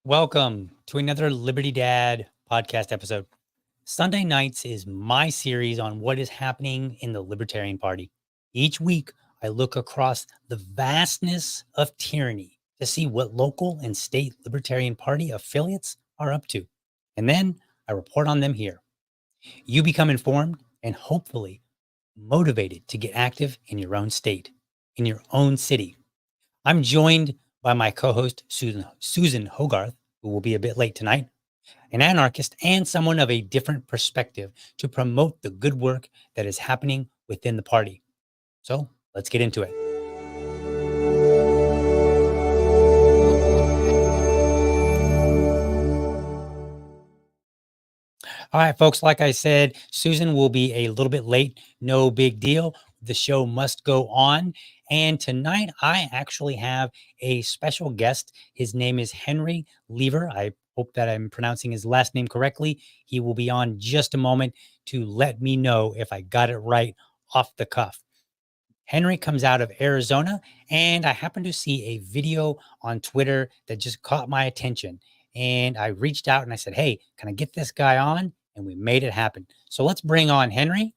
Welcome to another Liberty Dad podcast episode. Sunday nights is my series on what is happening in the Libertarian Party. Each week, I look across the vastness of tyranny to see what local and state Libertarian Party affiliates are up to. And then I report on them here. You become informed and hopefully motivated to get active in your own state, in your own city. I'm joined by my co-host, Susan Hogarth, who will be a bit late tonight, an anarchist and someone of a different perspective to promote the good work that is happening within the party. So let's get into it. All right, folks, like I said, Susan will be a little bit late. No big deal. The show must go on. And tonight, I actually have a special guest. His name is Henry Lever. I hope that I'm pronouncing his last name correctly. He will be on just a moment to let me know if I got it right off the cuff. Henry comes out of Arizona, and I happened to see a video on Twitter that just caught my attention. And I reached out and I said, hey, can I get this guy on? And we made it happen. So let's bring on Henry.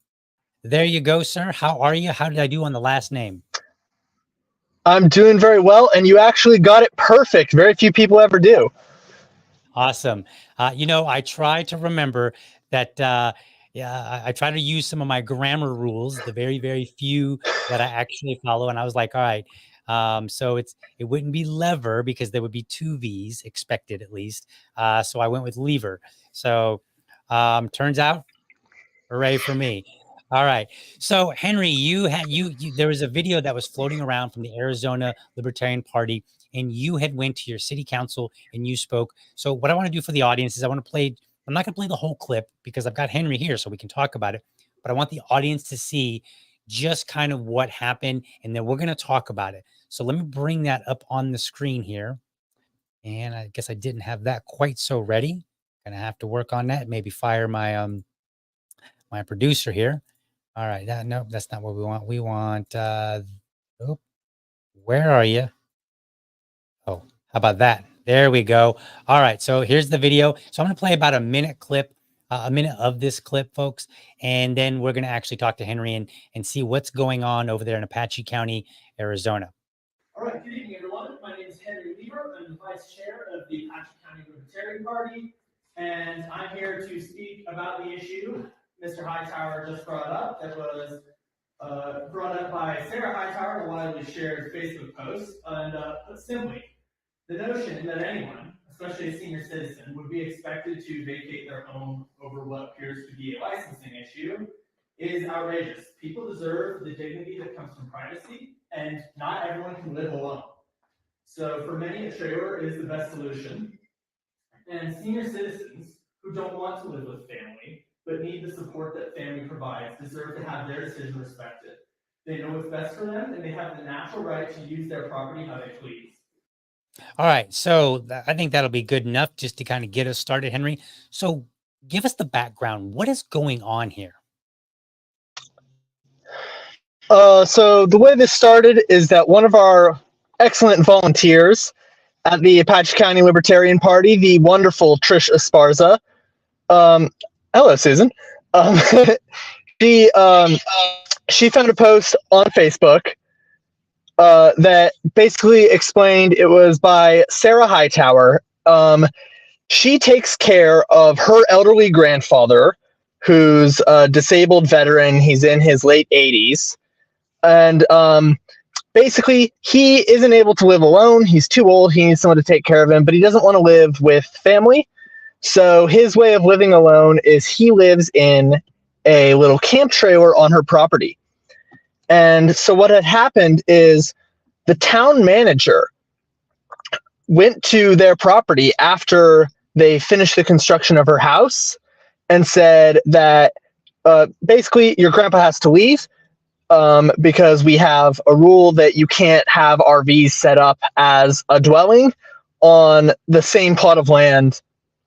There you go, sir. How are you? How did I do on the last name? I'm doing very well, and you actually got it perfect. Very few people ever do. Awesome. I try to remember that, I try to use some of my grammar rules, the very, very few that I actually follow. And I was like, all right, so it wouldn't be lever because there would be two V's expected at least. So I went with lever. So turns out, hooray for me. All right. So Henry, there was a video that was floating around from the Arizona Libertarian Party, and you had went to your city council and you spoke. So what I want to do for the audience is I'm not going to play the whole clip because I've got Henry here so we can talk about it, but I want the audience to see just kind of what happened, and then we're going to talk about it. So let me bring that up on the screen here. And I guess I didn't have that quite so ready. Gonna have to work on that. Maybe fire my my producer here. All right. No, that's not what we want. We want where are you? Oh, how about that? There we go. All right. So here's the video. So I'm going to play about a minute of this clip, folks. And then we're going to actually talk to Henry and see what's going on over there in Apache County, Arizona. All right. Good evening, everyone. My name is Henry Lever. I'm the vice chair of the Apache County Libertarian Party. And I'm here to speak about the issue Mr. Hightower just brought up, that was brought up by Sarah Hightower in a widely shared Facebook post. And put simply, the notion that anyone, especially a senior citizen, would be expected to vacate their home over what appears to be a licensing issue is outrageous. People deserve the dignity that comes from privacy, and not everyone can live alone. So for many, a trailer is the best solution. And senior citizens who don't want to live with family but need the support that family provides deserve to have their decision respected. They know what's best for them, and they have the natural right to use their property how they please. All right. So I think that'll be good enough just to kind of get us started, Henry. So give us the background. What is going on here? So the way this started is that one of our excellent volunteers at the Apache County Libertarian Party, the wonderful Trish Esparza, hello, Susan. She found a post on Facebook that basically explained it was by Sarah Hightower. She takes care of her elderly grandfather, who's a disabled veteran. He's in his late 80s. And basically, he isn't able to live alone. He's too old. He needs someone to take care of him, but he doesn't want to live with family. So his way of living alone is he lives in a little camp trailer on her property. And so what had happened is the town manager went to their property after they finished the construction of her house and said that basically your grandpa has to leave because we have a rule that you can't have RVs set up as a dwelling on the same plot of land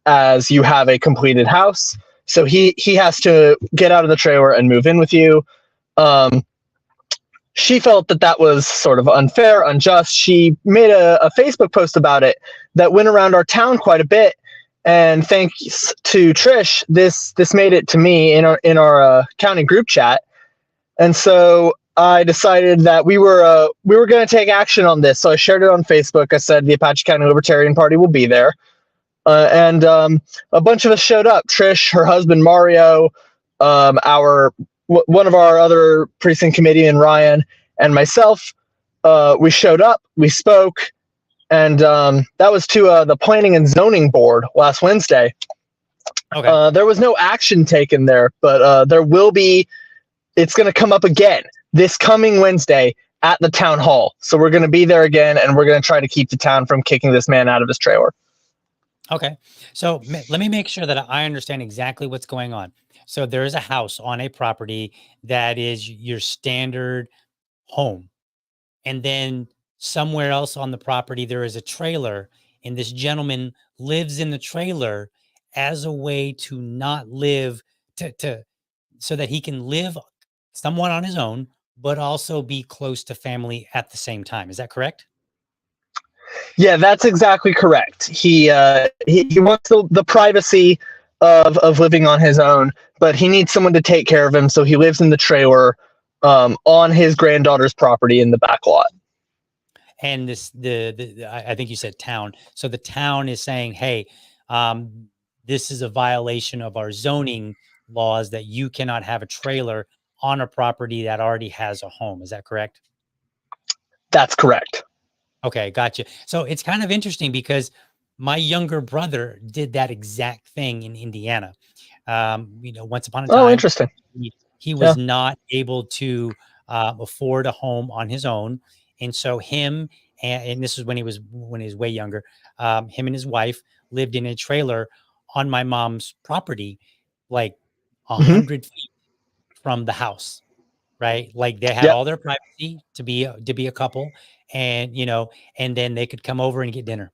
as you have a completed house. So he has to get out of the trailer and move in with you. She felt that that was sort of unfair, unjust. She made a Facebook post about it, that went around our town quite a bit. And thanks to Trish, this made it to me in our county group chat. And so I decided that we were going to take action on this. So I shared it on Facebook. I said the Apache County Libertarian Party will be there. And a bunch of us showed up. Trish, her husband Mario, one of our other precinct committeemen, Ryan, and myself. We showed up. We spoke, and that was to the Planning and Zoning Board last Wednesday. Okay. There was no action taken there, but there will be. It's going to come up again this coming Wednesday at the town hall. So we're going to be there again, and we're going to try to keep the town from kicking this man out of his trailer. Okay. So let me make sure that I understand exactly what's going on. So there is a house on a property that is your standard home. And then somewhere else on the property, there is a trailer, and this gentleman lives in the trailer as a way to not live so that he can live somewhat on his own, but also be close to family at the same time. Is that correct? Yeah, that's exactly correct. He wants the privacy of living on his own, but he needs someone to take care of him, so he lives in the trailer on his granddaughter's property in the back lot. And I think you said town. So the town is saying, hey, this is a violation of our zoning laws that you cannot have a trailer on a property that already has a home. Is that correct? That's correct. Okay, gotcha. So it's kind of interesting because my younger brother did that exact thing in Indiana. Once upon a time, interesting. he was not able to afford a home on his own, and so him and this is when he was way younger. Him and his wife lived in a trailer on my mom's property, like 100 feet from the house. Right, like they had all their privacy to be a couple, and and then they could come over and get dinner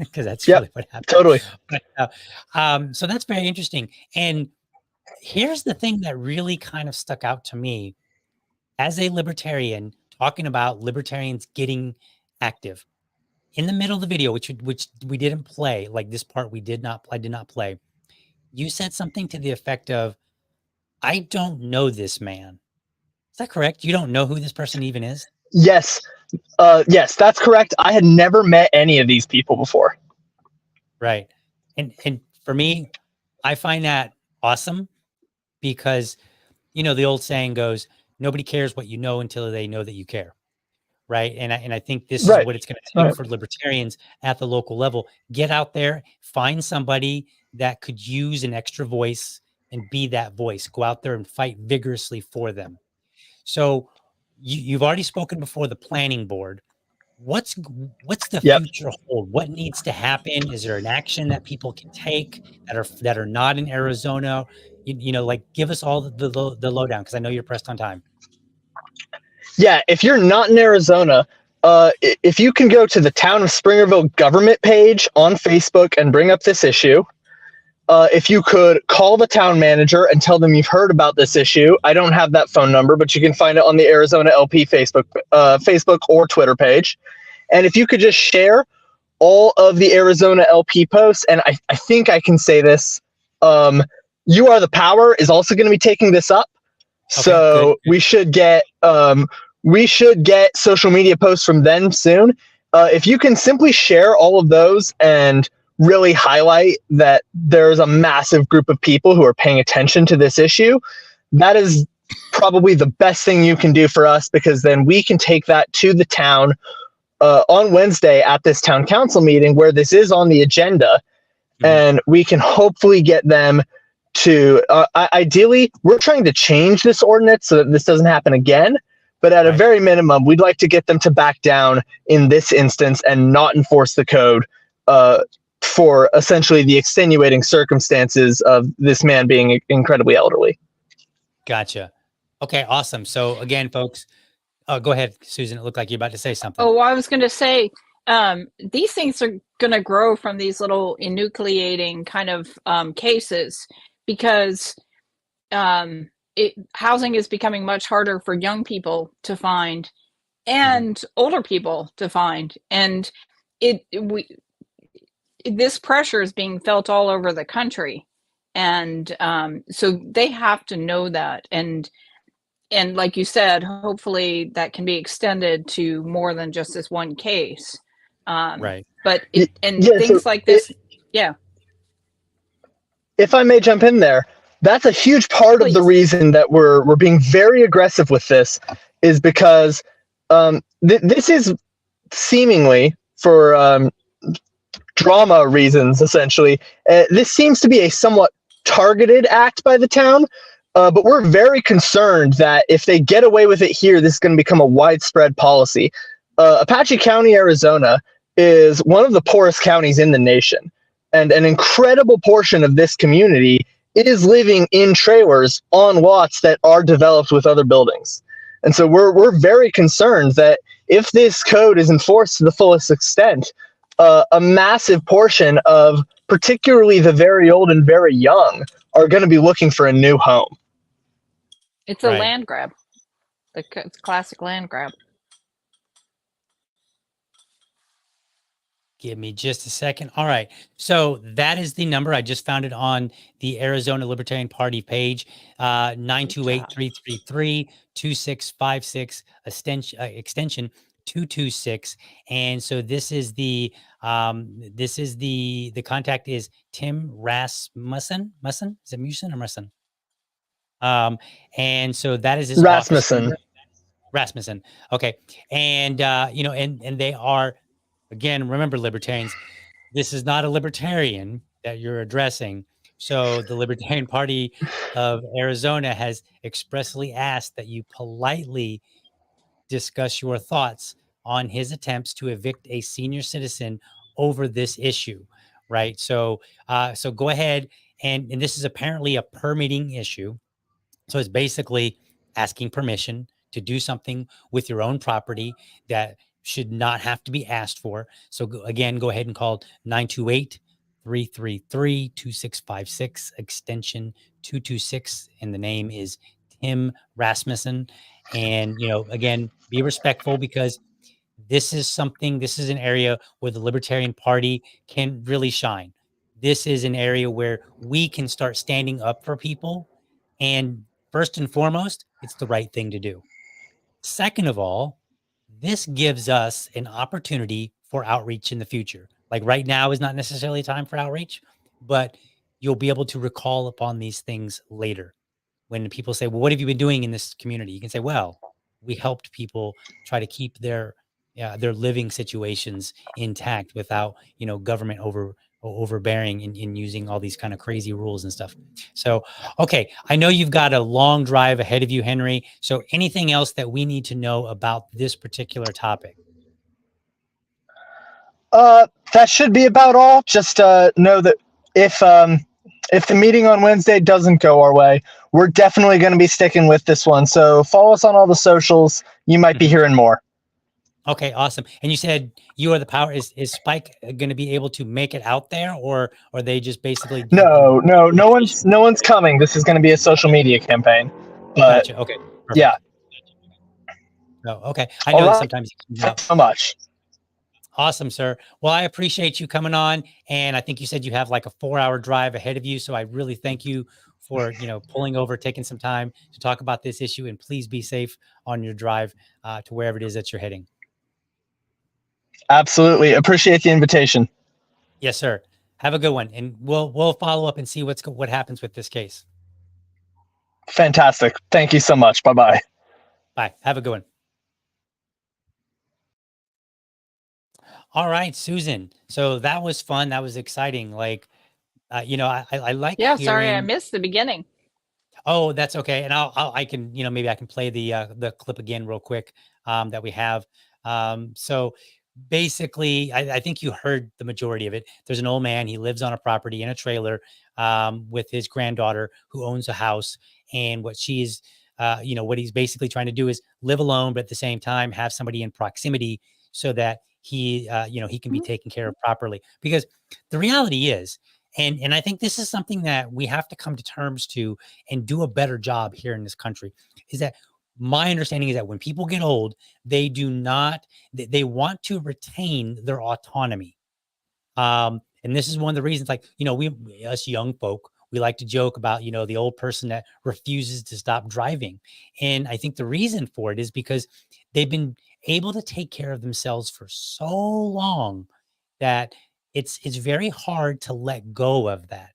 because that's really what happened. Totally. But, so that's very interesting. And here's the thing that really kind of stuck out to me as a libertarian, talking about libertarians getting active. In the middle of the video, which we didn't play, like this part I did not play. You said something to the effect of, "I don't know this man." Is that correct? You don't know who this person even is? Yes. Yes, that's correct. I had never met any of these people before. Right. And for me, I find that awesome because, the old saying goes, nobody cares what you know until they know that you care. Right. And I think this is what it's going to take for libertarians at the local level. Get out there, find somebody that could use an extra voice and be that voice. Go out there and fight vigorously for them. So you've already spoken before the planning board. What's the future hold? What needs to happen? Is there an action that people can take that are not in Arizona? Give us all the lowdown, because I know you're pressed on time. Yeah, if you're not in Arizona, if you can go to the Town of Springerville government page on Facebook and bring up this issue. If you could call the town manager and tell them you've heard about this issue. I don't have that phone number, but you can find it on the Arizona LP Facebook or Twitter page. And if you could just share all of the Arizona LP posts, and I think I can say this, You Are the Power is also going to be taking this up. Okay, so good. We should get social media posts from them soon. If you can simply share all of those and really highlight that there's a massive group of people who are paying attention to this issue, that is probably the best thing you can do for us, because then we can take that to the town on Wednesday at this town council meeting where this is on the agenda, and we can hopefully get them to, ideally, we're trying to change this ordinance so that this doesn't happen again, but at a very minimum, we'd like to get them to back down in this instance and not enforce the code for essentially the extenuating circumstances of this man being incredibly elderly. Gotcha. Okay, awesome. So again, folks, go ahead, Susan. It looked like you're about to say something. Oh, I was going to say, these things are going to grow from these little enucleating kind of cases, because housing is becoming much harder for young people to find and older people to find. And this pressure is being felt all over the country, and so they have to know that, and like you said, hopefully that can be extended to more than just this one case. Right. But Y- and yeah, things so like this, yeah, if I may jump in there, that's a huge part of the please. reason that we're being very aggressive with this, is because this is seemingly for drama reasons, essentially. This seems to be a somewhat targeted act by the town, but we're very concerned that if they get away with it here, this is going to become a widespread policy. Apache County, Arizona, is one of the poorest counties in the nation, and an incredible portion of this community is living in trailers on lots that are developed with other buildings. And so we're very concerned that if this code is enforced to the fullest extent, a massive portion of particularly the very old and very young are going to be looking for a new home. It's a Right. land grab, it's classic land grab. Give me just a second. All right. So that is the number. I just found it on the Arizona Libertarian Party page, 928-333-2656, extension 226. And so this is the contact is Tim Rasmussen. Is it Musen or Mussen? And so that is his office Rasmussen. number. Rasmussen. Okay. And and they are, again, remember, libertarians, this is not a libertarian that you're addressing. So the Libertarian Party of Arizona has expressly asked that you politely discuss your thoughts on his attempts to evict a senior citizen over this issue, right? So so go ahead, and this is apparently a permitting issue. So it's basically asking permission to do something with your own property that should not have to be asked for. So again, go ahead and call 928-333-2656, extension 226. And the name is Tim Rasmussen. And, again, be respectful, because this is an area where the Libertarian Party can really shine. This is an area where we can start standing up for people. And first and foremost, it's the right thing to do. Second of all, this gives us an opportunity for outreach in the future. Like right now is not necessarily time for outreach, but you'll be able to recall upon these things later. When people say, well, what have you been doing in this community? You can say, well, we helped people try to keep their living situations intact without, government overbearing and using all these kind of crazy rules and stuff. So, okay, I know you've got a long drive ahead of you, Henry. So anything else that we need to know about this particular topic? That should be about all. Just know that if the meeting on Wednesday doesn't go our way, we're definitely going to be sticking with this one. So follow us on all the socials. You might be hearing more. Okay, awesome. And you said you are the power. Is Spike going to be able to make it out there, or are they just basically? No one's coming. This is going to be a social media campaign. But Gotcha. Okay. Perfect. Yeah. Oh, okay. I know that sometimes. Thanks so much. Awesome, sir. Well, I appreciate you coming on, and I think you said you have like a 4-hour drive ahead of you. So I really thank you for pulling over, taking some time to talk about this issue, and please be safe on your drive to wherever it is that you're heading. Absolutely. Appreciate the invitation. Yes, sir. Have a good one, and we'll follow up and see what happens with this case. Fantastic. Thank you so much. Bye-bye. Bye. Have a good one. All right, Susan. So that was fun. That was exciting. Like, I like. Yeah, sorry, I hearing- missed the beginning. Oh, that's okay. And I can, maybe I can play the clip again real quick that we have. So basically, I think you heard the majority of it. There's an old man. He lives on a property in a trailer with his granddaughter who owns a house. And what she's, what he's basically trying to do is live alone, but at the same time have somebody in proximity so that he can be taken care of properly. Because the reality is, and I think this is something that we have to come to terms to and do a better job here in this country, is that my understanding is that when people get old, they do not, they want to retain their autonomy. And this is one of the reasons, like, us young folk, we like to joke about, the old person that refuses to stop driving. And I think the reason for it is because they've been able to take care of themselves for so long that it's very hard to let go of that.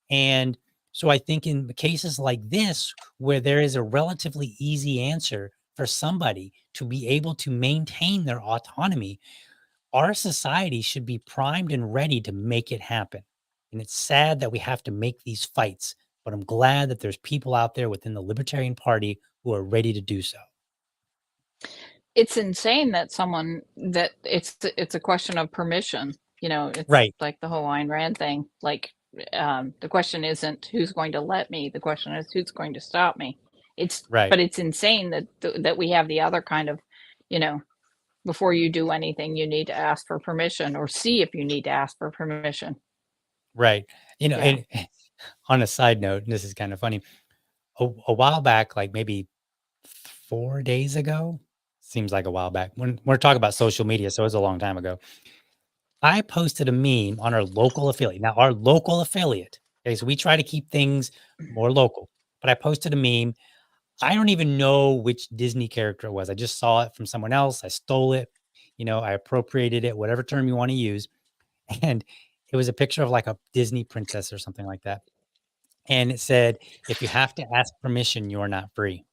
And so I think in cases like this, where there is a relatively easy answer for somebody to be able to maintain their autonomy, our society should be primed and ready to make it happen. And it's sad that we have to make these fights, but I'm glad that there's people out there within the Libertarian Party who are ready to do so. It's insane that it's a question of permission. It's Right, like the whole Ayn Rand thing. Like, the question isn't who's going to let me. The question is who's going to stop me. right, But it's insane that we have the other kind of, you know, before you do anything, you need to ask for permission or see if you need to ask for permission. right. Yeah. And on a side note, and this is kind of funny, a while back, like maybe 4 days ago, seems like a while back, when we're talking about social media, so it's a long time ago. I posted a meme on our local affiliate. Now, our local affiliate, okay, so we try to keep things more local, but I posted a meme. I don't even know which Disney character it was. I just saw it from someone else. I stole it, I appropriated it, whatever term you want to use. And it was a picture of like a Disney princess or something like that. And it said, if you have to ask permission, you're not free.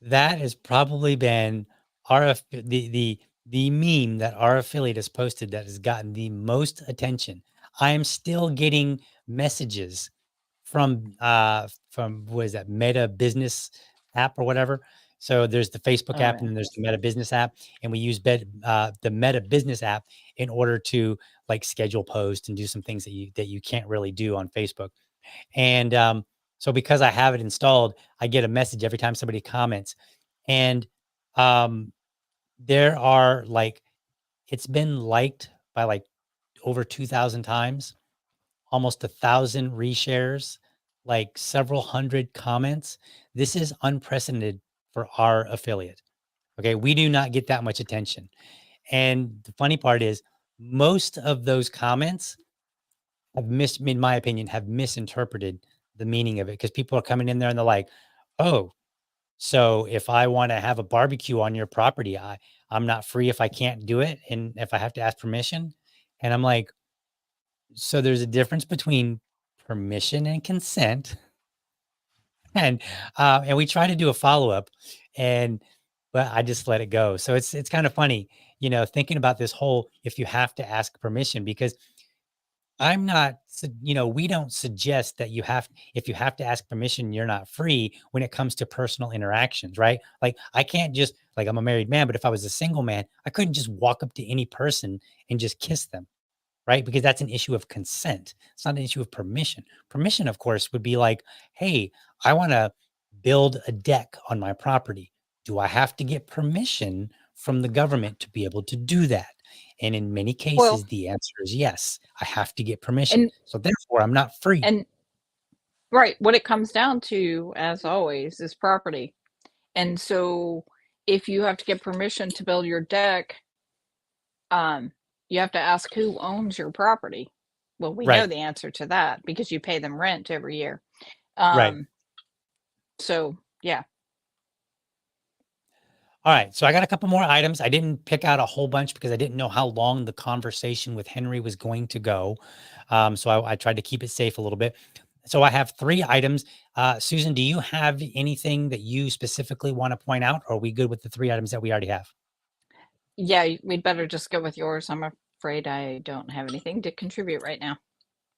That has probably been the meme that our affiliate has posted that has gotten the most attention. I am still getting messages from what is that, Meta Business app or whatever. So there's the Facebook Oh, app yeah. and then there's the Meta Business app, and we use the Meta Business app in order to like schedule posts and do some things that you can't really do on Facebook. And so because I have it installed, I get a message every time somebody comments. And um, there are like, it's been liked by like over 2,000 times, almost 1,000 reshares, like several hundred comments. This is unprecedented for our affiliate. Okay. We do not get that much attention. And the funny part is, most of those comments in my opinion, have misinterpreted the meaning of it, because people are coming in there and they're like, oh, so if I want to have a barbecue on your property, I'm not free if I can't do it and if I have to ask permission. And I'm like, so there's a difference between permission and consent. And we try to do a follow-up, and but I just let it go. So it's kind of funny, thinking about this whole, if you have to ask permission, because I'm not, we don't suggest that if you have to ask permission, you're not free when it comes to personal interactions, right? Like, I can't just, like, I'm a married man, but if I was a single man, I couldn't just walk up to any person and just kiss them, right? Because that's an issue of consent. It's not an issue of permission. Permission, of course, would be like, hey, I want to build a deck on my property. Do I have to get permission from the government to be able to do that? And in many cases, Well, the answer is yes, I have to get permission. and So therefore, I'm not free. and right, what it comes down to, as always, is property. And so if you have to get permission to build your deck, um, you have to ask who owns your property. Well, we know Right, the answer to that because you pay them rent every year. right. Um, so yeah. All right. So I got a couple more items. I didn't pick out a whole bunch because I didn't know how long the conversation with Henry was going to go. So I tried to keep it safe a little bit. So I have 3 items. Susan, do you have anything that you specifically want to point out? Or are we good with the 3 items that we already have? Yeah, we'd better just go with yours. I'm afraid I don't have anything to contribute right now.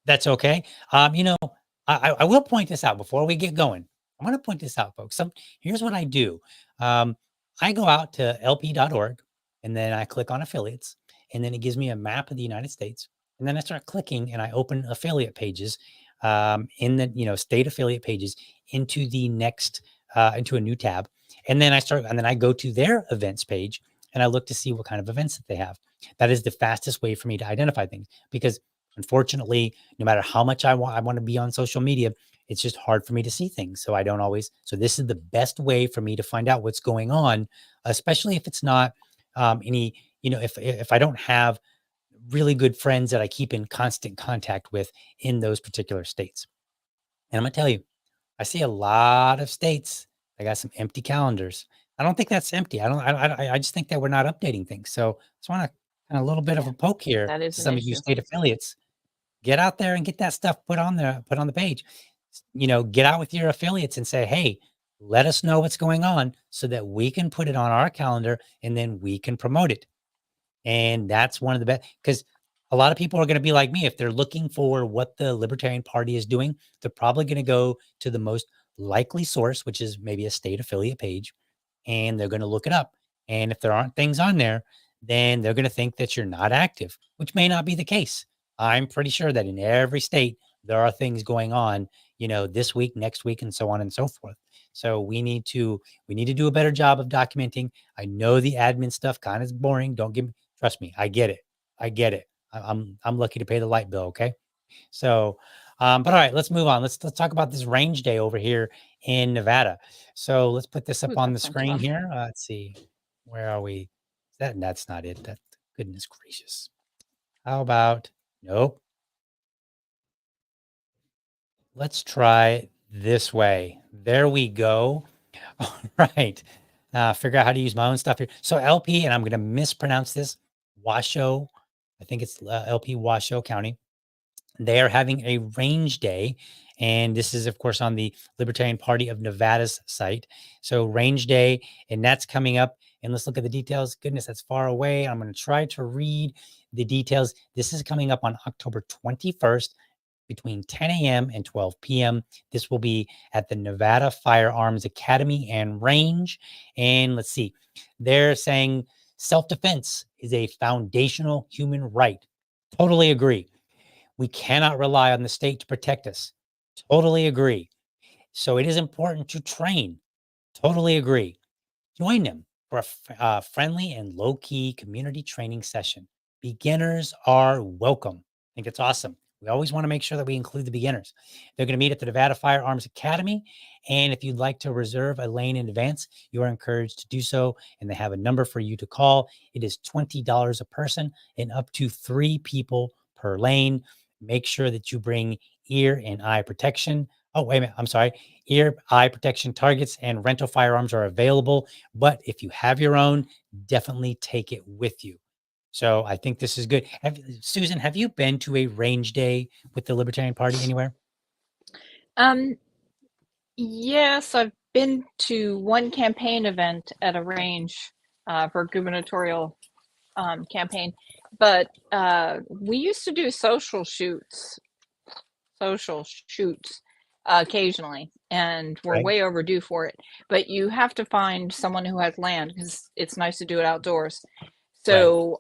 That's okay. I will point this out before we get going. I'm going to point this out, folks. Here's what I do. I go out to lp.org, and then I click on affiliates, and then it gives me a map of the United States. And then I start clicking and I open affiliate pages, in the, state affiliate pages, into the next, into a new tab. And then I go to their events page and I look to see what kind of events that they have. That is the fastest way for me to identify things, because unfortunately, no matter how much I want to be on social media, it's just hard for me to see things. So I don't always, so this is the best way for me to find out what's going on, especially if it's not any, if I don't have really good friends that I keep in constant contact with in those particular states. And I'm gonna tell you, I see a lot of states that got some empty calendars. I don't think that's empty. I just think that we're not updating things. So just want to kind of a little bit of Yeah, a poke here that is to an some of you issue. state affiliates. Get out there and get that stuff put on the page. Get out with your affiliates and say, hey, let us know what's going on so that we can put it on our calendar and then we can promote it. And that's one of the best, because a lot of people are going to be like me. If they're looking for what the Libertarian Party is doing, they're probably going to go to the most likely source, which is maybe a state affiliate page, and they're going to look it up. And if there aren't things on there, then they're going to think that you're not active, which may not be the case. I'm pretty sure that in every state, there are things going on, this week, next week, and so on and so forth. So we need to do a better job of documenting. I know the admin stuff kind of is boring. Trust me, I get it. I get it. I'm lucky to pay the light bill. Okay. So, but all right, let's move on. Let's talk about this range day over here in Nevada. So let's put this up Ooh, on that the sounds screen fun. here. Let's see. Where are we? That's not it. Goodness gracious. How about, nope. Let's try this way. There we go. All right. Figure out how to use my own stuff here. So LP, and I'm going to mispronounce this, Washoe. I think it's LP Washoe County. They are having a range day. And this is, of course, on the Libertarian Party of Nevada's site. So range day, and that's coming up. And let's look at the details. Goodness, that's far away. I'm going to try to read the details. This is coming up on October 21st between 10 a.m. and 12 p.m. This will be at the Nevada Firearms Academy and Range. And let's see, they're saying self-defense is a foundational human right. Totally agree. We cannot rely on the state to protect us. Totally agree. So it is important to train. Totally agree. Join them for a friendly and low-key community training session. Beginners are welcome. I think it's awesome. We always want to make sure that we include the beginners. They're going to meet at the Nevada Firearms Academy. And if you'd like to reserve a lane in advance, you are encouraged to do so. And they have a number for you to call. It is $20 a person and up to 3 people per lane. Make sure that you bring ear and eye protection. Oh, wait a minute. I'm sorry. Ear, eye protection targets and rental firearms are available. But if you have your own, definitely take it with you. So I think this is good. Susan, have you been to a range day with the Libertarian Party anywhere? Yes, I've been to one campaign event at a range for a gubernatorial campaign, but we used to do social shoots occasionally, and we're Right. way overdue for it. But you have to find someone who has land because it's nice to do it outdoors. Right. So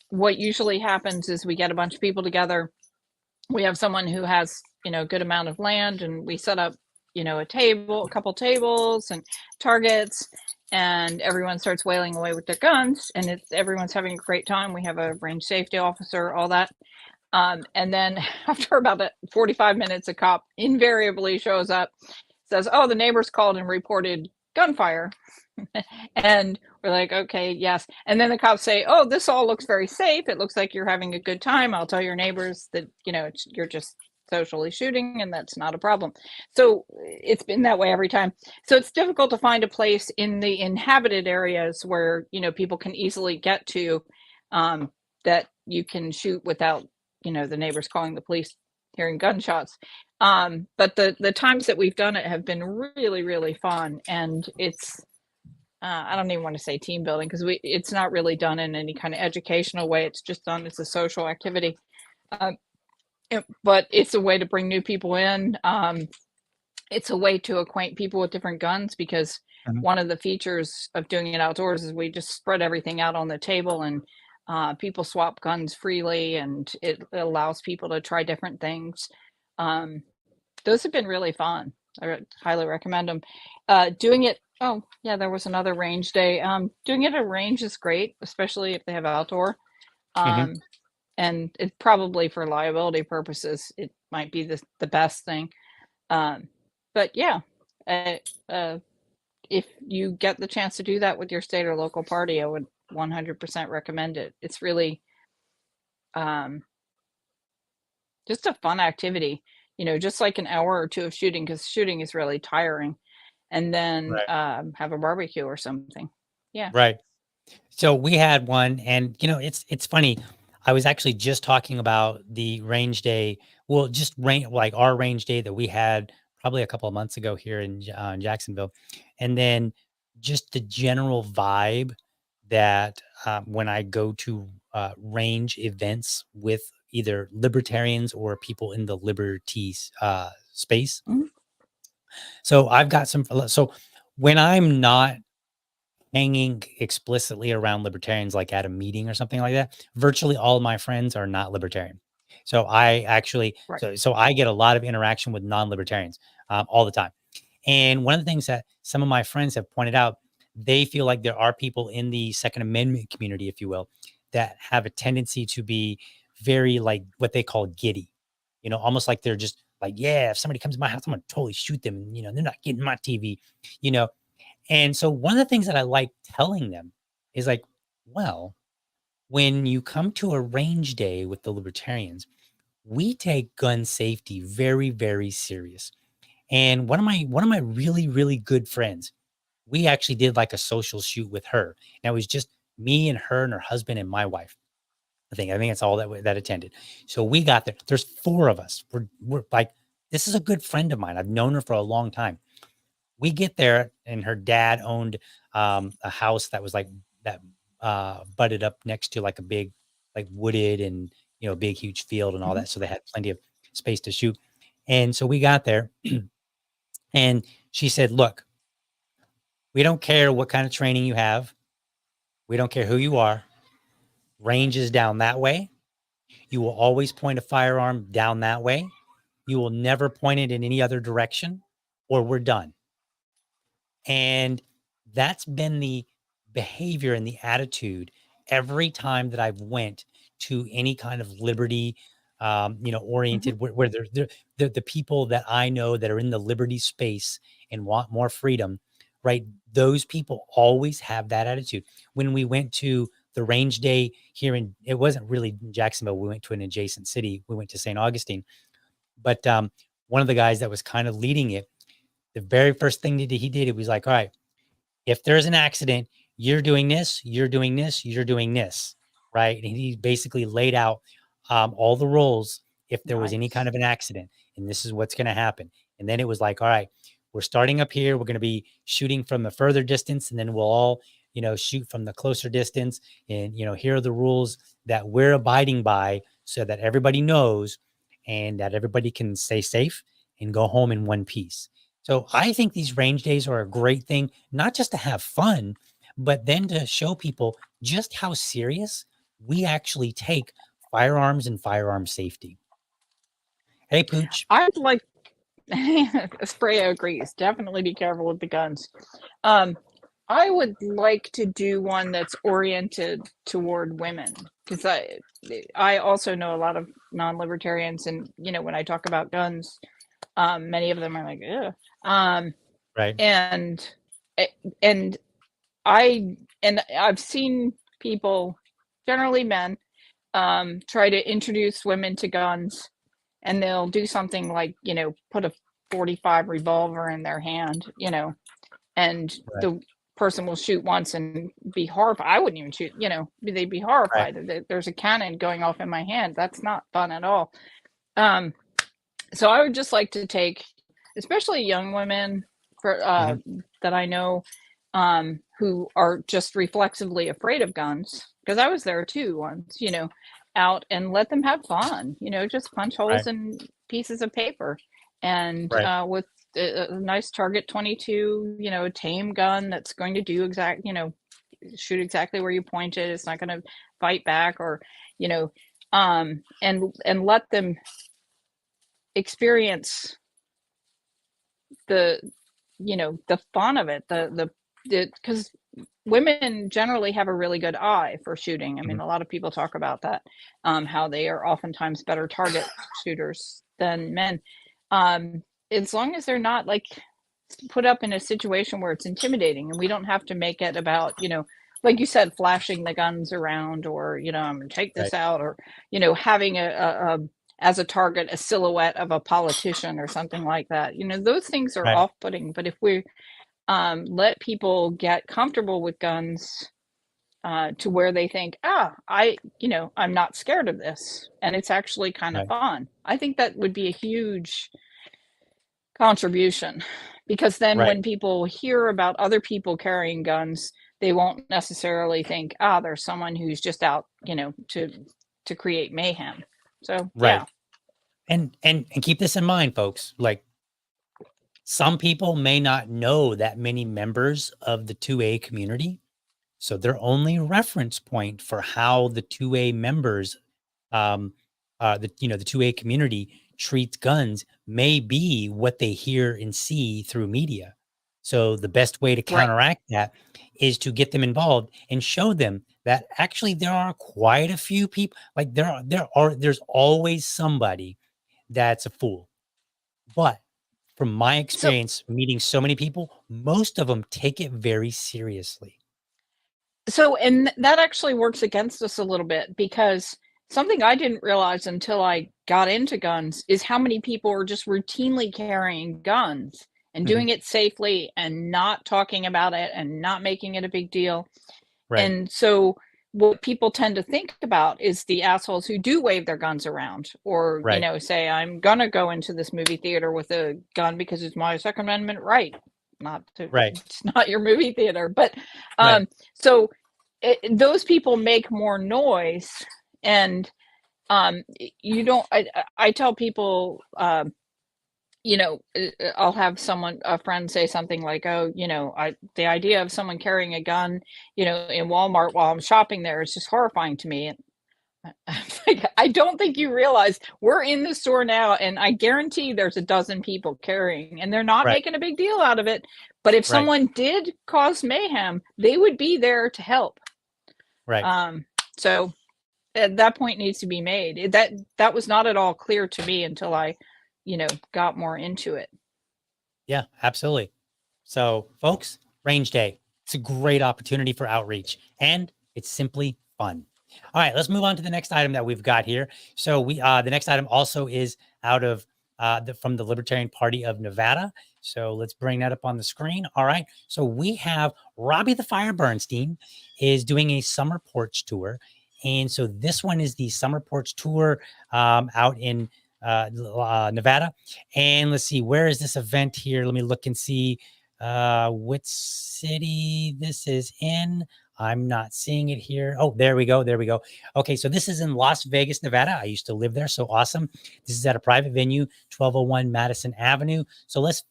what usually happens is we get a bunch of people together. We have someone who has a good amount of land, and we set up a couple tables and targets, and everyone starts wailing away with their guns, and everyone's having a great time. We have a range safety officer, all that. And then after about 45 minutes, a cop invariably shows up, says, "Oh, the neighbors called and reported gunfire." And we're like, "Okay, yes." And then the cops say, "Oh, this all looks very safe. It looks like you're having a good time. I'll tell your neighbors that, you're just socially shooting and that's not a problem." So it's been that way every time. So it's difficult to find a place in the inhabited areas where, people can easily get to, that you can shoot without, the neighbors calling the police, hearing gunshots. But the times that we've done it have been really, really fun. And it's, I don't even want to say team building because it's not really done in any kind of educational way. It's just done as a social activity. But it's a way to bring new people in. It's a way to acquaint people with different guns because Mhm. one of the features of doing it outdoors is we just spread everything out on the table, and people swap guns freely, and it allows people to try different things. Um, those have been really fun. I highly recommend them. Doing it, oh yeah, there was another range day. Doing it at a range is great, especially if they have outdoor. Mhm. Um, and it probably for liability purposes, it might be the best thing. But yeah, uh, uh, if you get the chance to do that with your state or local party, I would 100% recommend it. It's really um, just a fun activity, just like an hour or two of shooting, because shooting is really tiring, and then Right. have a barbecue or something. Yeah. Right. So we had one, and it's funny. I was actually just talking about the range day. Well, just like our range day that we had probably a couple of months ago here in Jacksonville, and then just the general vibe that when I go to range events with either libertarians or people in the liberties space. Mhm. So I've got some. So when I'm not hanging explicitly around libertarians, like at a meeting or something like that, virtually all of my friends are not libertarian. So I actually, Right. so I get a lot of interaction with non-libertarians all the time. And one of the things that some of my friends have pointed out, they feel like there are people in the Second Amendment community, if you will, that have a tendency to be very like what they call giddy, almost like they're just like, yeah, if somebody comes to my house, I'm going to totally shoot them. And, they're not getting my TV, you know, and so one of the things that I like telling them is like, well, when you come to a range day with the libertarians, we take gun safety very, very serious. And one of my really, really good friends, we actually did like a social shoot with her. And it was just me and her and her husband and my wife. I think it's all that attended. So we got there. There's four of us. We're like, this is a good friend of mine. I've known her for a long time. We get there, and her dad owned a house that was like that butted up next to like a big, like wooded and big huge field and all Mhm. that. So they had plenty of space to shoot. And so we got there, and she said, "Look, we don't care what kind of training you have. We don't care who you are. Range is down that way. You will always point a firearm down that way. You will never point it in any other direction, or we're done." And that's been the behavior and the attitude every time that I've went to any kind of liberty, Mhm. oriented where the people that I know that are in the liberty space and want more freedom, right? Those people always have that attitude. When we went to the range day here it wasn't really in Jacksonville. We went to an adjacent city. We went to St. Augustine, but one of the guys that was kind of leading it, the very first thing that he did, it was like, all right, if there's an accident, you're doing this, you're doing this, you're doing this, right? And he basically laid out all the roles if there was any kind Nice. of an accident, and this is what's going to happen. And then it was like, all right, we're starting up here. We're going to be shooting from a further distance, and then we'll all, shoot from the closer distance. And, here are the rules that we're abiding by so that everybody knows and that everybody can stay safe and go home in one piece. So I think these range days are a great thing, not just to have fun, but then to show people just how serious we actually take firearms and firearm safety. Hey, Pooch. I'd like Spray agrees. Definitely be careful with the guns. Um, I would like to do one that's oriented toward women, because I also know a lot of non-libertarians, and when I talk about guns, many of them are like, ugh. Right. And a- and I've seen people, generally men, try to introduce women to guns, and they'll do something like, put a 45 revolver in their hand, and Right. the person will shoot once and be horrified. I wouldn't even shoot, they'd be Right. horrified that there's a cannon going off in my hand. That's not fun at all. Um, so I would just like to take, especially young women for Mhm. that I know, who are just reflexively afraid of guns, because I was there too once, out, and let them have fun, just punch holes Right. in pieces of paper, and Right. with a nice target 22, a tame gun that's going to do shoot exactly where you point it. It's not going to fight back, or you know and let them experience the the fun of it, the because women generally have a really good eye for shooting. I mean, Mhm. a lot of people talk about that, how they are oftentimes better target shooters than men. as long as they're not like put up in a situation where it's intimidating, and we don't have to make it about, like you said, flashing the guns around, or, I'm gonna take this Right. out, or, having a as a target, a silhouette of a politician or something like that. Those things are Right. off-putting. But if we let people get comfortable with guns to where they think, I'm not scared of this, and it's actually kind of Right. fun. I think that would be a huge contribution, because then Right. when people hear about other people carrying guns, they won't necessarily think, there's someone who's just out, to create mayhem. So Right. yeah. And keep this in mind, folks. Like, some people may not know that many members of the 2A community. So their only reference point for how the 2A members, the 2A community treats guns may be what they hear and see through media. So the best way to Right. counteract that is to get them involved and show them that actually there are quite a few people. Like, there's always somebody that's a fool. But from my So experience meeting so many people, most of them take it very seriously. and that actually works against us a little bit, because something I didn't realize until I got into guns is how many people are just routinely carrying guns and Mhm. doing it safely and not talking about it and not making it a big deal. Right. And so what people tend to think about is the assholes who do wave their guns around, or, Right. say, I'm gonna go into this movie theater with a gun because it's my Second Amendment right. Not to, Right. it's not your movie theater. But Right. so those people make more noise. And you don't, I tell people, I'll have a friend say something like, oh, the idea of someone carrying a gun, in Walmart while I'm shopping there is just horrifying to me. And I'm like, I don't think you realize we're in the store now, and I guarantee there's a dozen people carrying, and they're not Right. making a big deal out of it. But if Right. someone did cause mayhem, they would be there to help. Right. So that point needs to be made. That was not at all clear to me until I, got more into it. Yeah, absolutely. So, folks, Range Day, it's a great opportunity for outreach, and it's simply fun. All right, let's move on to the next item that we've got here. So the next item also is out of from the Libertarian Party of Nevada. So let's bring that up on the screen. All right. So we have Robbie the Fire Bernstein is doing a summer porch tour. And so this one is the summer porch tour out in Nevada. And let's see, where is this event here? Let me look and see which city this is in. I'm not seeing it here. Oh, there we go. There we go. Okay, so this is in Las Vegas, Nevada. I used to live there, so awesome. This is at a private venue, 1201 Madison Avenue. So let's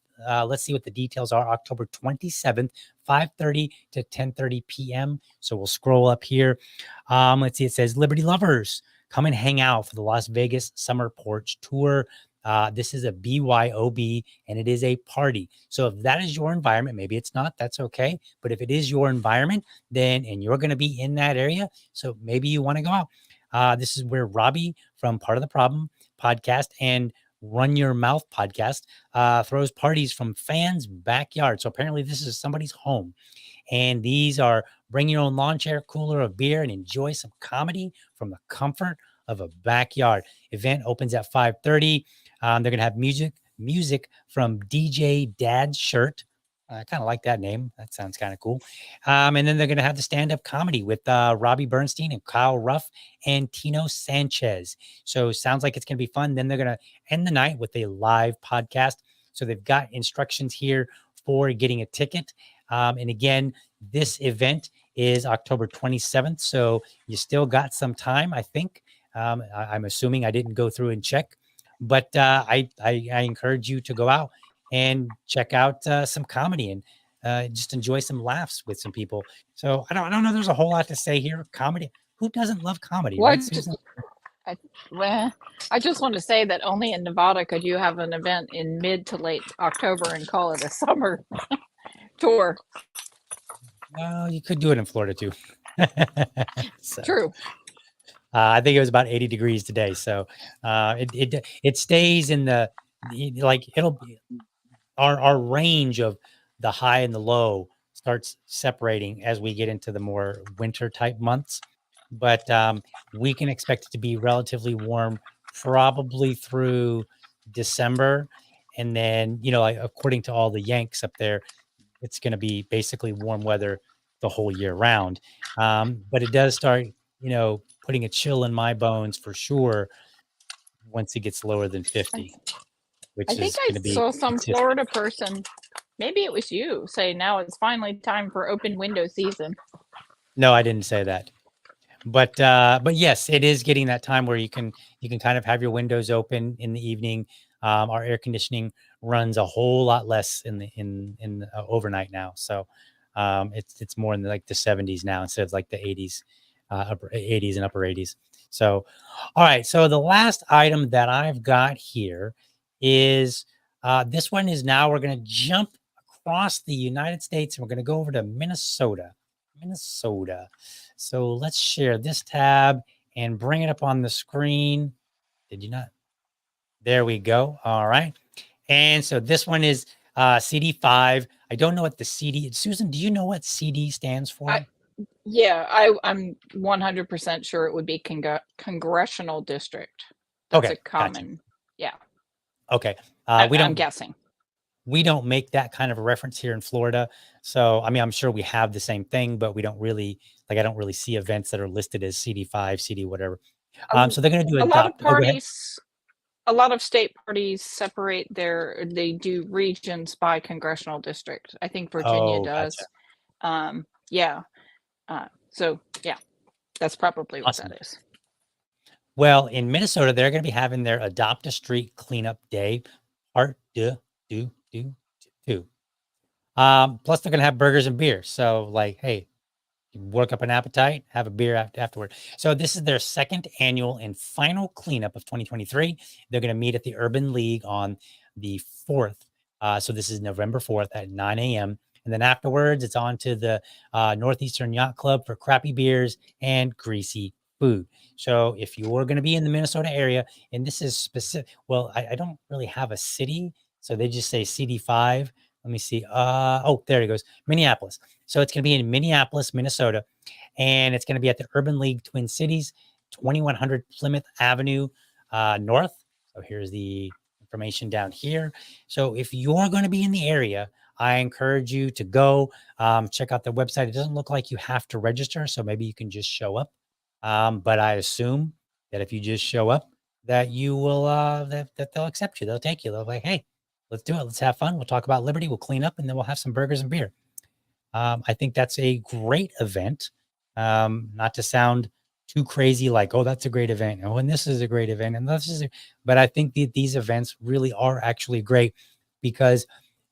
see what the details are. October 27th, 5:30 to 10:30 p.m. So we'll scroll up here. Let's see. It says Liberty Lovers, come and hang out for the Las Vegas Summer Porch Tour. This is a BYOB, and it is a party. So if that is your environment, maybe it's not, that's okay. But if it is your environment, then, and you're going to be in that area, so maybe you want to go out. This is where Robbie from Part of the Problem podcast and Run Your Mouth podcast throws parties from fans' backyard. So apparently this is somebody's home. And these are bring your own lawn chair, cooler of beer, and enjoy some comedy from the comfort of a backyard. Event opens at 5:30. They're going to have music from DJ Dad's Shirt. I kind of like that name. That sounds kind of cool. And then they're going to have the stand-up comedy with Robbie Bernstein and Kyle Ruff and Tino Sanchez. So sounds like it's going to be fun. Then they're going to end the night with a live podcast. So they've got instructions here for getting a ticket. And again, this event is October 27th. So you still got some time, I think. I'm assuming, I didn't go through and check, but I encourage you to go out and check out some comedy and just enjoy some laughs with some people. So I don't know. There's a whole lot to say here. Comedy. Who doesn't love comedy? Well, Right, Susan? I just want to say that only in Nevada could you have an event in mid to late October and call it a summer tour. Well, you could do it in Florida too. So, True. I think it was about 80 degrees today. So it stays in the like it'll be our range of the high and the low starts separating as we get into the more winter type months. But we can expect it to be relatively warm probably through December. And then, like, according to all the Yanks up there, it's going to be basically warm weather the whole year round. But it does start, putting a chill in my bones for sure once it gets lower than 50, I which think is I going to be saw some consistent. Florida person, maybe it was you, say now it's finally time for open window season. No, I didn't say that. But yes, it is getting that time where you can kind of have your windows open in the evening. Our air conditioning runs a whole lot less in overnight now, so it's more in like the 70s now instead of like the 80s, upper 80s and upper 80s. So, all right. So the last item that I've got here is this one is now we're going to jump across the United States and we're going to go over to Minnesota. So let's share this tab and bring it up on the screen. Did you not? There we go. All right. And so this one is CD5. I don't know what the CD. Susan, do you know what CD stands for? I'm 100% sure it would be congressional district. That's Okay, a common, yeah. Okay. I'm guessing. We don't make that kind of a reference here in Florida. So, I mean, I'm sure we have the same thing, but we don't really, I don't really see events that are listed as CD5, CD, whatever. So they're going to do a lot of adopt. Oh, go ahead. parties, a lot of state parties separate they do regions by congressional district. I think Virginia Oh, does. gotcha. Yeah. So yeah, that's probably what Awesome. that is. Well, in Minnesota, they're going to be having their Adopt a Street Cleanup Day, part two. Plus, they're going to have burgers and beer. So, like, hey, you work up an appetite, have a beer afterward. So, this is their second annual and final cleanup of 2023. They're going to meet at the Urban League on the 4th. So, this is November 4th at 9 a.m. And then afterwards, it's on to the Northeastern Yacht Club for crappy beers and greasy food. So if you're going to be in the Minnesota area, and this is specific, well, I don't really have a city. So they just say CD5. Let me see. Oh, there it goes. Minneapolis. So it's going to be in Minneapolis, Minnesota. And it's going to be at the Urban League Twin Cities, 2100 Plymouth Avenue North. So here's the information down here. So if you're going to be in the area, I encourage you to go check out the website. It doesn't look like you have to register, so maybe you can just show up. But I assume that if you just show up, that you will that they'll accept you. They'll take you. They'll be like, hey, let's do it. Let's have fun. We'll talk about liberty. We'll clean up, and then we'll have some burgers and beer. I think that's a great event. Not to sound too crazy, like, oh, that's a great event. Oh, and this is a great event, and this is. But I think these events really are actually great because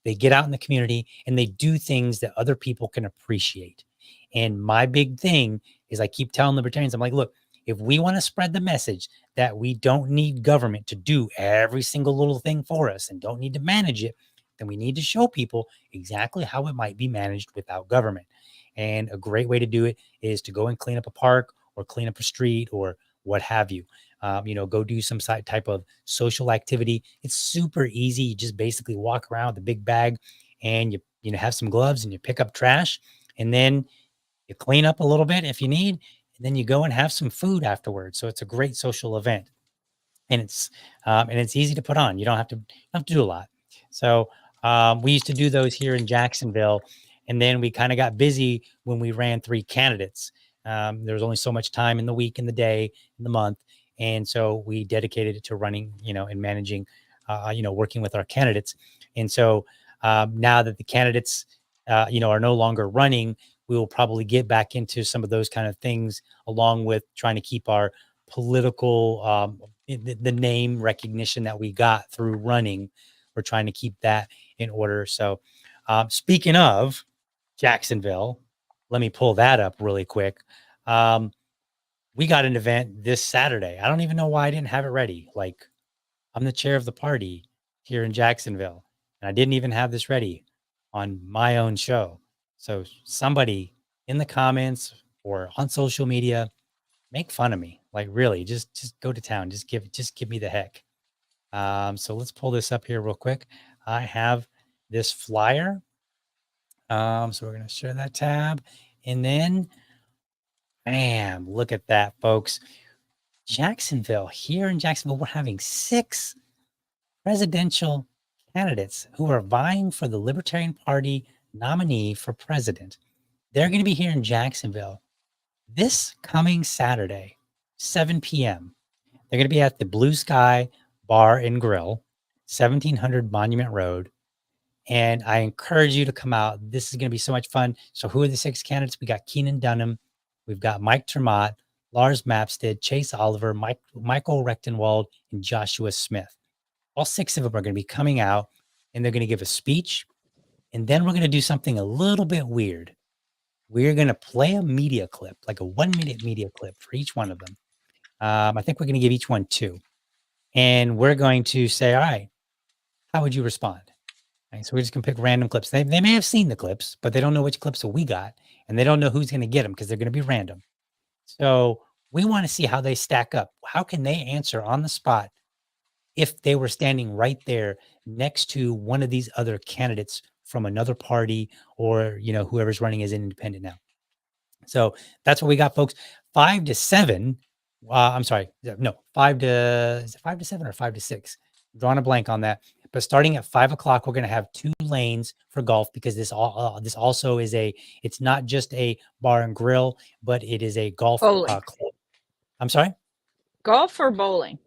they get out in the community and they do things that other people can appreciate. And my big thing is I keep telling libertarians, I'm like, look, if we want to spread the message that we don't need government to do every single little thing for us and don't need to manage it, then we need to show people exactly how it might be managed without government. And a great way to do it is to go and clean up a park or clean up a street or what have you. Go do some type of social activity. It's super easy. You just basically walk around with a big bag and you have some gloves and you pick up trash and then you clean up a little bit if you need, and then you go and have some food afterwards. So it's a great social event and it's easy to put on. You don't have to do a lot. So we used to do those here in Jacksonville. And then we kind of got busy when we ran 3 candidates. There was only so much time in the week, in the day, in the month. And so we dedicated it to running, and managing, working with our candidates. And so now that the candidates, are no longer running, we will probably get back into some of those kind of things, along with trying to keep our political, the name recognition that we got through running. We're trying to keep that in order. So speaking of Jacksonville, let me pull that up really quick. We got an event this Saturday. I don't even know why I didn't have it ready. Like, I'm the chair of the party here in Jacksonville, and I didn't even have this ready on my own show. So somebody in the comments or on social media, make fun of me. Like, really, just go to town. Just give me the heck. So let's pull this up here real quick. I have this flyer. So we're going to share that tab, and then bam, look at that, folks. Jacksonville, here in Jacksonville, we're having 6 presidential candidates who are vying for the Libertarian Party nominee for president. They're going to be here in Jacksonville this coming Saturday, 7 p.m. They're going to be at the Blue Sky Bar and Grill, 1700 Monument Road. And I encourage you to come out. This is going to be so much fun. So who are the 6 candidates? We got Keenan Dunham. We've got Mike Termott, Lars Mapstead, Chase Oliver, Michael Rechtenwald, and Joshua Smith. All 6 of them are going to be coming out, and they're going to give a speech. And then we're going to do something a little bit weird. We're going to play a media clip, like a 1-minute media clip for each one of them. I think we're going to give each one 2. And we're going to say, all right, how would you respond? Right, so we're just going to pick random clips. They may have seen the clips, but they don't know which clips we got. And they don't know who's going to get them because they're going to be random. So we want to see how they stack up. How can they answer on the spot if they were standing right there next to one of these other candidates from another party, or, you know, whoever's running as an independent now. So that's what we got, folks. 5 to 7. I'm sorry. No, 5 to, is it 5 to 7 or 5 to 6? I'm drawing a blank on that. But starting at 5 o'clock, we're going to have 2 lanes for golf, because this also is it's not just a bar and grill, but it is a golf club. I'm sorry? Golf or bowling?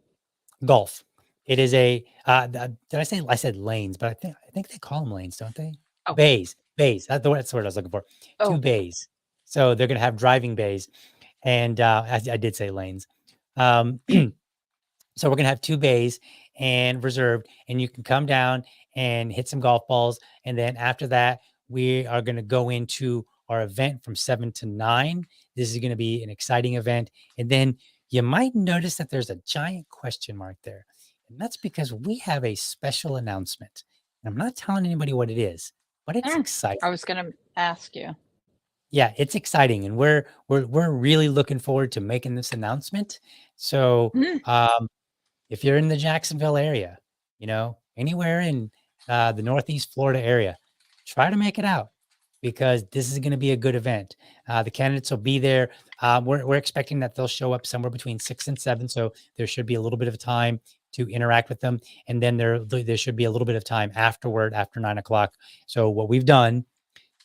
Golf. It is a, did I said lanes, but I think they call them lanes, don't they? Oh. Bays. That's the word I was looking for. Oh. 2 bays. So they're going to have driving bays. And I did say lanes. So we're going to have 2 bays and reserved, and you can come down and hit some golf balls. And then after that, we are going to go into our event from 7 to 9. This is going to be an exciting event. And then you might notice that there's a giant question mark there. And that's because we have a special announcement. And I'm not telling anybody what it is, but it's exciting. I was going to ask you. Yeah, it's exciting, and we're really looking forward to making this announcement. So, if you're in the Jacksonville area, you know, anywhere in the Northeast Florida area, try to make it out, because this is going to be a good event. The candidates will be there. We're expecting that they'll show up somewhere between 6 and 7, so there should be a little bit of time to interact with them, and then there should be a little bit of time afterward, after 9 o'clock. So what we've done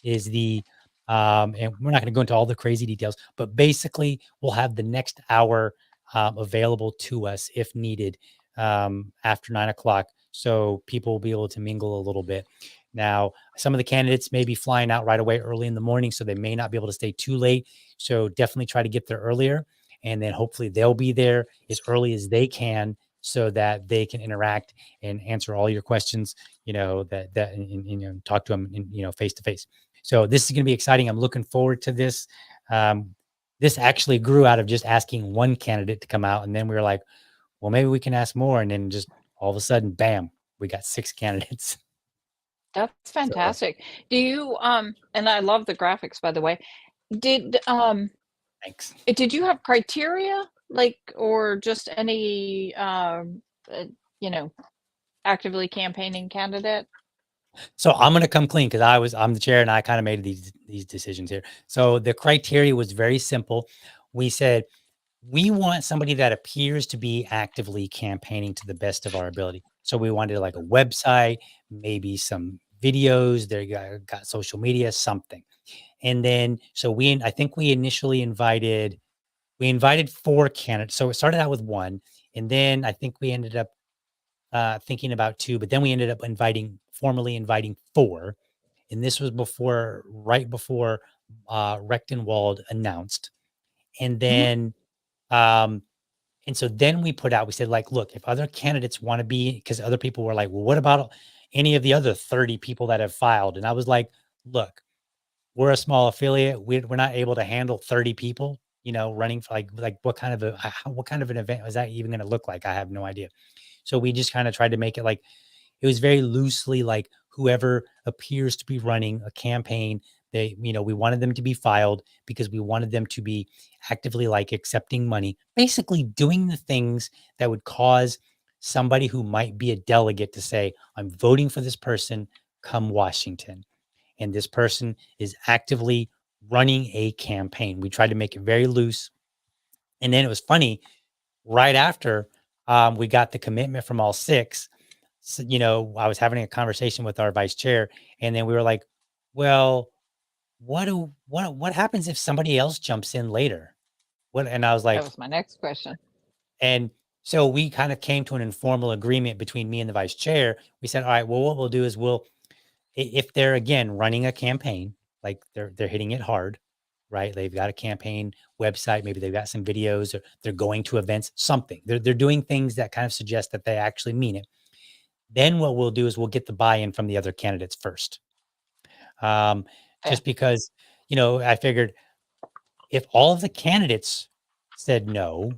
is and we're not going to go into all the crazy details, but basically we'll have the next hour available to us if needed after 9 o'clock. So people will be able to mingle a little bit. Now, some of the candidates may be flying out right away early in the morning, so they may not be able to stay too late. So definitely try to get there earlier, and then hopefully they'll be there as early as they can, so that they can interact and answer all your questions, you know, and talk to them, face to face. So this is going to be exciting. I'm looking forward to this. This actually grew out of just asking one candidate to come out, and then we were like, well, maybe we can ask more. And then just all of a sudden, bam, we got 6 candidates. That's fantastic. So, do you, and I love the graphics, by the way, thanks. Did you have criteria, like, or just any, actively campaigning candidate? So I'm going to come clean, because I'm the chair and I kind of made these decisions here. So the criteria was very simple. We said, we want somebody that appears to be actively campaigning to the best of our ability. So we wanted like a website, maybe some videos, they got social media, something. And then, so I think we initially invited 4 candidates. So it started out with 1, and then I think we ended up thinking about 2, but then we ended up formally inviting 4. And this was right before Rechtenwald announced. And then, and so then we said, like, look, if other candidates want to be, because other people were like, well, what about any of the other 30 people that have filed? And I was like, look, we're a small affiliate. We're not able to handle 30 people, running for like what kind of an event is that even going to look like? I have no idea. So we just kind of tried to make it like, it was very loosely like whoever appears to be running a campaign, we wanted them to be filed, because we wanted them to be actively like accepting money, basically doing the things that would cause somebody who might be a delegate to say, I'm voting for this person come Washington. And this person is actively running a campaign. We tried to make it very loose. And then it was funny, right after we got the commitment from all 6, so, I was having a conversation with our vice chair, and then we were like, well, what happens if somebody else jumps in later? And I was like, That was my next question. and so we kind of came to an informal agreement between me and the vice chair. We said, all right, well, what we'll do is if they're again running a campaign, like they're hitting it hard, right? They've got a campaign website, maybe they've got some videos, or they're going to events, something. They're doing things that kind of suggest that they actually mean it. Then what we'll do is we'll get the buy-in from the other candidates first. Just because, I figured if all of the candidates said no,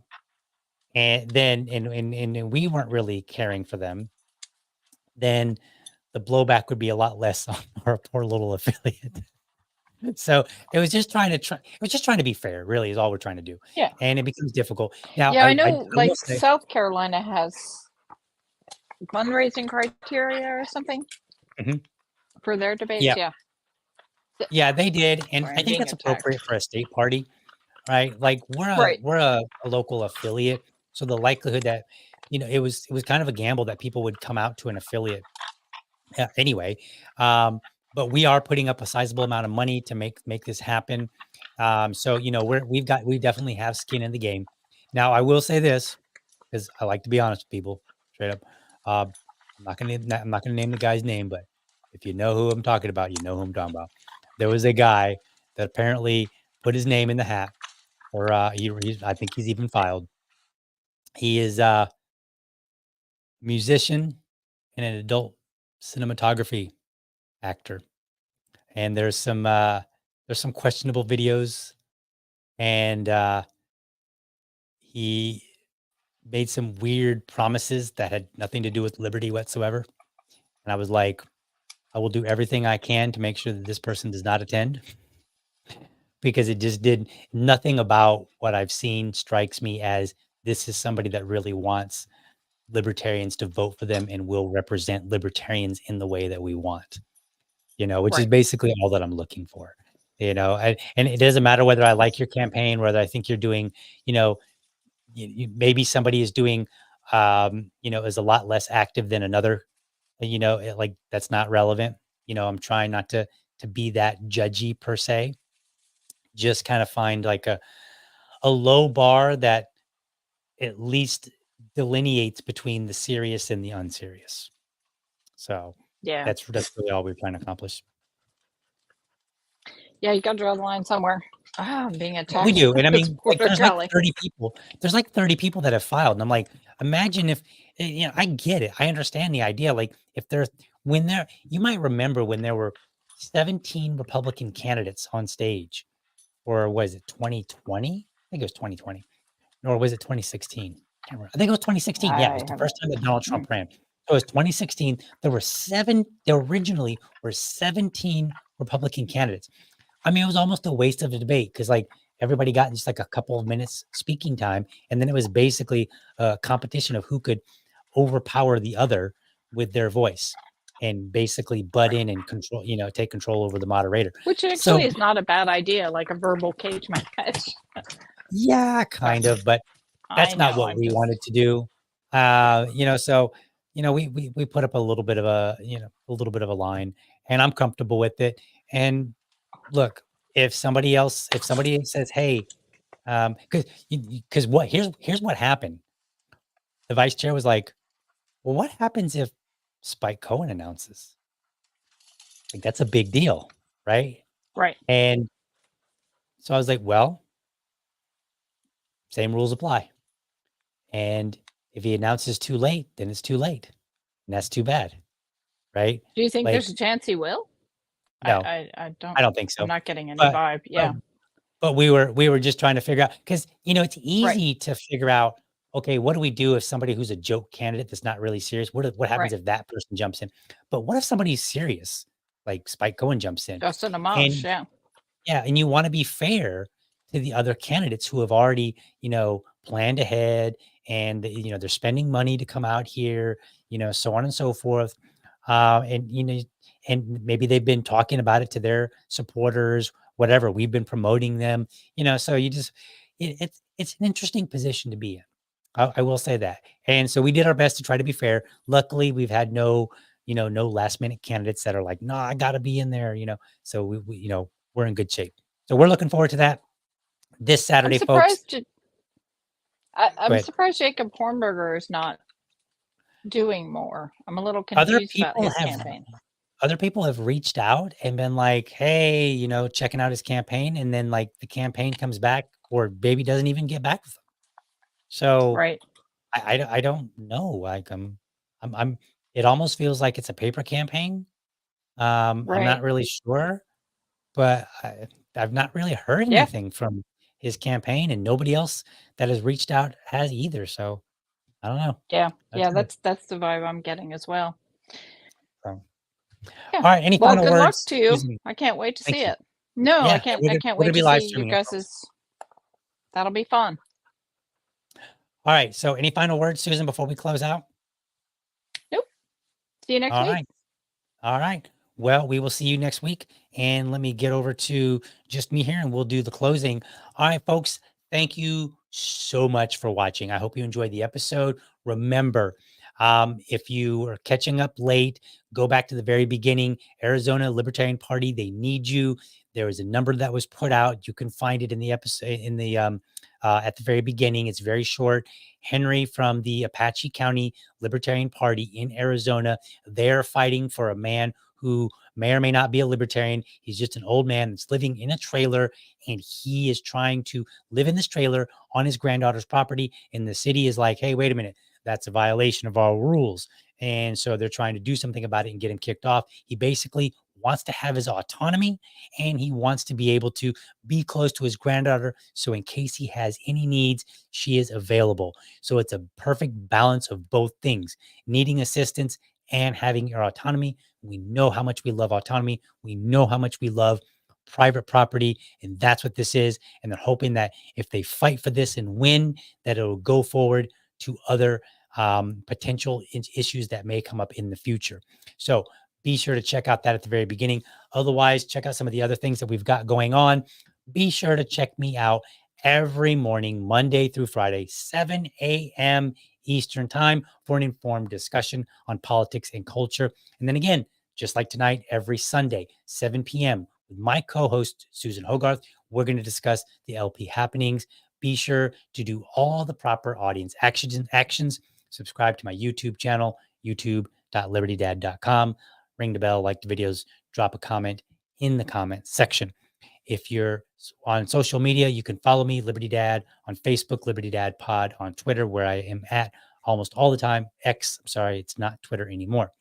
and then and we weren't really caring for them, then the blowback would be a lot less on our poor little affiliate. So it was just trying to be fair, really, is all we're trying to do. Yeah. And it becomes difficult. Now, Yeah, I know, will like say- South Carolina has fundraising criteria or something Mhm. for their debates. Yeah. Yeah. Yeah, they did. And Sorry, I I'm think being that's attacked. appropriate for a state party, right? Like Right. we're a local affiliate. So the likelihood that, it was kind of a gamble that people would come out to an affiliate. Yeah, anyway, but we are putting up a sizable amount of money to make this happen. So we definitely have skin in the game. Now I will say this, because I like to be honest with people, straight up. I'm not gonna name the guy's name, but if you know who I'm talking about, you know who I'm talking about. There was a guy that apparently put his name in the hat, or I think he's even filed. He is a musician and an adult cinematography actor, and there's some questionable videos, and he made some weird promises that had nothing to do with liberty whatsoever. And I was like, I will do everything I can to make sure that this person does not attend, because it just did nothing about what I've seen strikes me as this is somebody that really wants libertarians to vote for them and will represent libertarians in the way that we want, which is Right. basically all that I'm looking for, and it doesn't matter whether I like your campaign, whether I think you're doing, maybe somebody is doing, is a lot less active than another, like that's not relevant. I'm trying not to be that judgy per se, just kind of find like a low bar that at least delineates between the serious and the unserious. So Yeah. that's really all we're trying to accomplish. Yeah, you got to draw the line somewhere. I'm being attacked. We do, and I mean, like, Border there's Collie. like 30 people. There's like 30 people that have filed, and I'm like, imagine if, I get it. I understand the idea. Like, if there's you might remember when there were 17 Republican candidates on stage, or was it 2020? I think it was 2020, or was it 2016? I can't remember. I think it was 2016. Yeah, it was the first time that Donald Trump ran. So it was 2016. There originally were 17 Republican candidates. I mean, it was almost a waste of a debate, because like everybody got just like a couple of minutes speaking time. And then it was basically a competition of who could overpower the other with their voice and basically butt in and control, take control over the moderator. Which actually is not a bad idea, like a verbal cage match. Yeah, kind of, but that's not what we wanted to do. So, we put up a little bit of a line, and I'm comfortable with it. And look, if somebody says, hey, because here's what happened. The vice chair was like, well, what happens if Spike Cohen announces? Like, that's a big deal, right? Right. And so I was like, well, same rules apply. And if he announces too late, then it's too late. And that's too bad. Right? Do you think Like, there's a chance he will? No, I don't. I don't think so. I'm not getting any But- vibe. Yeah. But we were just trying to figure out, because it's easy to figure out, okay, what do we do if somebody who's a joke candidate that's not really serious? What happens if that person jumps in? But what if somebody's serious, like Spike Cohen jumps in? Justin Amash. Yeah, and you want to be fair, to the other candidates who have already, planned ahead, and, they're spending money to come out here, so on and so forth. And maybe they've been talking about it to their supporters, whatever. We've been promoting them, so it's an interesting position to be in. I will say that. And so we did our best to try to be fair. Luckily, we've had no last minute candidates that are like, no, I got to be in there, so we're in good shape. So we're looking forward to that this I'm Saturday, folks. surprised. Go I'm ahead. surprised Jacob Hornberger is not doing more. I'm a little Other confused about people his have campaign. other people have reached out and been like, hey, checking out his campaign, and then like the campaign comes back or maybe doesn't even get back with them. So Right. I don't know. Like I'm it almost feels like it's a paper campaign. I'm Right. not really sure, but I've not really heard Yeah. anything from his campaign, and nobody else that has reached out has either. So I don't know. Yeah. That's Yeah. it. That's the vibe I'm getting as well. So, Yeah. all right. Any Well, final good luck words, to you. Susan? I can't wait to Thank see you. it. No, Yeah, I can't we're wait gonna be to live see you streaming it, folks. guys'. That'll be fun. All right. So, any final words, Susan, before we close out? Nope. See you next All week. right. All right. Well, we will see you next week. And let me get over to just me here and we'll do the closing. All right, folks. Thank you so much for watching. I hope you enjoyed the episode. Remember, if you are catching up late, go back to the very beginning. Arizona Libertarian Party, they need you. There was a number that was put out. You can find it in the episode at the very beginning. It's very short. Henry from the Apache County Libertarian Party in Arizona. They're fighting for a man who may or may not be a libertarian. He's just an old man that's living in a trailer, and he is trying to live in this trailer on his granddaughter's property. And the city is like, hey, wait a minute, that's a violation of our rules. And so they're trying to do something about it and get him kicked off. He basically wants to have his autonomy, and he wants to be able to be close to his granddaughter. So in case he has any needs, she is available. So it's a perfect balance of both things, needing assistance and having your autonomy. We know how much we love autonomy. We know how much we love private property, and that's what this is. And they're hoping that if they fight for this and win, that it'll go forward to other potential issues that may come up in the future. So be sure to check out that at the very beginning. Otherwise, check out some of the other things that we've got going on. Be sure to check me out every morning, Monday through Friday, 7 a.m. Eastern time for an informed discussion on politics and culture. And then again, just like tonight, every Sunday, 7 p.m. with my co-host, Susan Hogarth, we're going to discuss the LP happenings. Be sure to do all the proper audience actions. Subscribe to my YouTube channel, youtube.libertydad.com. Ring the bell, like the videos, drop a comment in the comment section. If you're on social media, you can follow me, Liberty Dad, on Facebook, Liberty Dad Pod, on Twitter, where I am at almost all the time. X, I'm sorry, it's not Twitter anymore.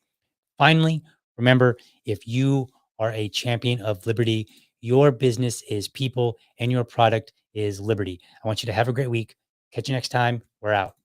Finally, remember, if you are a champion of liberty, your business is people and your product is liberty. I want you to have a great week. Catch you next time. We're out.